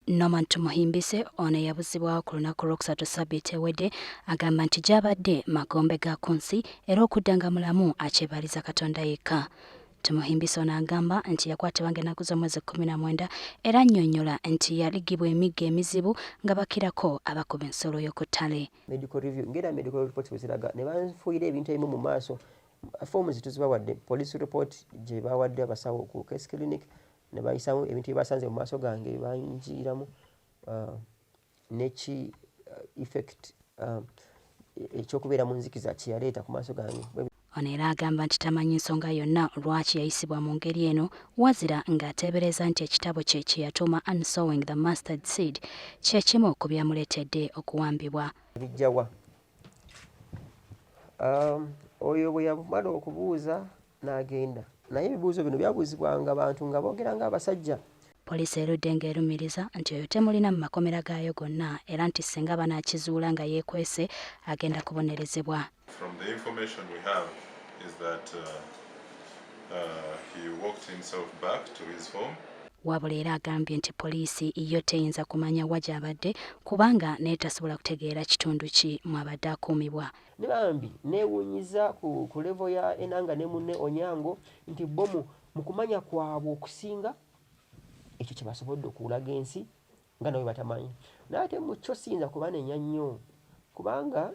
Norman Tumuhimbise ono yabuzibwawo ku lunaku lwokusatu Ssabbiiti ewedde agamba nti gy'abadde magombe ga ku nsi era okuddanga mulamu akyebaliza Katonda yekka. Tumuhimbise ono agamba nti yakwatibwa ng'ennaku z'omwezi 19 era annyonnyola nti yaligibwa emiggo emizibu nga bakirako abakuba ensolo y'oku ttale. Medical review ngera medical report bweziraga ne banfuuyira ebintu ebimu mu maaso. Foomu zituzibawadde police report gye bawadde abasawo ku case clinic ne bayisamu ebintu bye basanze mu maaso gange banjiramu neki effect ekyokubeera mu nzikiza kye yaleeta ku maaso gange. Ono era agamba nti tamanyi nsonga yonna lwaki yayisibwa mu ngeri eno wazira ng'ateebereza nti ekitabo kye kye yatuuma Unsowing the Mustard Seed kye kimu ku byamuleetedde okuwambibwa. Bijjawa oyo bwe yamala okubuuza n'agenda naye ebibuuzo bino byabuuzibwanga abantu nga boogera ng'abasajja. Poliisi erudde ng'erumiriza nti oyo temulina mu makomera gaayo gonna era nti singa banaakizuula nga yeekwese agenda kubonerezebwa. From the information we have is that he walked himself back to his home. Wabula era agambye nti poliisi yo teyinza kumanya wa gy'abadde kubanga naye tasobola kutegeera kitundu ki mwabadde akuumibwa. Ne bambi neewuunyiza ku levo ya Enanga ne munne Onyango nti bo mu kumanya kwabwe okusinga ekyo kye basobodde okulaga ensi nga nabo batamanyi. Naye ate mu kyo siyinza kubanenya nnyo kubanga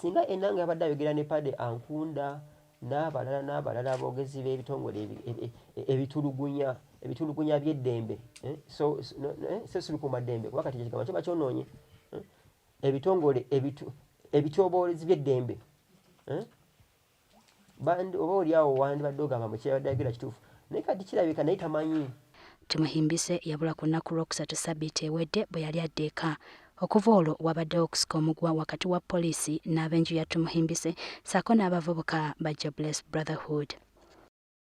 singa Enanga yabadde ayogera ne Padde Ankunda n'abalala aboogezi b'ebitongole ebitulugunya by'eddembe so sibikuumaddembe kuba kati ekigambo kiba kyonoonye ebitongole ebityoboolezi by'eddembe oba oli awo wandibadde ogamba mu kyabadde ayogera kituufu naye kati kirabika naye tamanyi. Tumuhimbise yabula ku lunaku lwokusatu Ssabbiiti ewedde bwe yali adda eka. Okuva olwo wabaddewo okusika omugwa wakati wa poliisi n'ab'enju ya Tumuhimbise ssaako n'abavubuka ba Jobless Brotherhood.